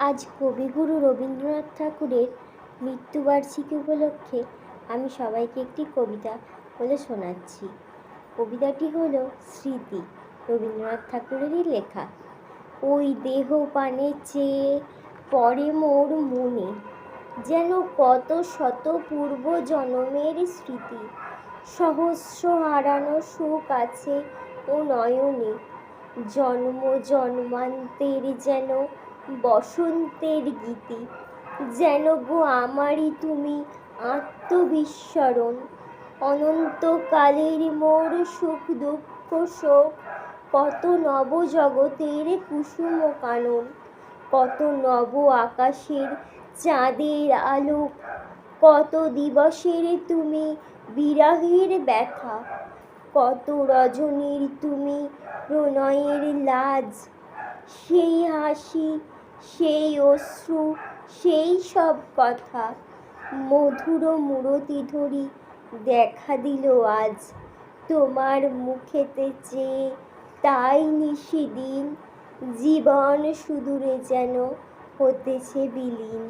আজ কবিগুরু রবীন্দ্রনাথ ঠাকুরের মৃত্যুবার্ষিকী উপলক্ষে আমি সবাইকে একটি কবিতা বলে শোনাচ্ছি। কবিতাটি হলো স্মৃতি, রবীন্দ্রনাথ ঠাকুরেরই লেখা। ওই দেহ পানে চেয়ে পড়ে মোর মনে, যেন কত শত পূর্ব জন্মের স্মৃতি। সহস্র হারানো সুখ আছে ও নয়নে, জন্ম জন্মান্তের যেন বসন্তের গীতি। যেন গো আমারই তুমি আত্মবিস্মরণ, অনন্তকালের মোর সুখ দুঃখ শোক। কত নব জগতের কুসুম কানন, কত নব আকাশের চাঁদের আলোক। কত দিবসের তুমি বিরহের ব্যথা, কত রজনীর তুমি প্রণয়ের লাজ। সেই হাসি, সেই অশ্রু, সেই সব কথা মধুর মূরতি ধরি দেখা দিল আজ। তোমার মুখেতে চেয়ে তাই নিশিদিন, জীবন সুদূরে যেন হতেছে বিলীন।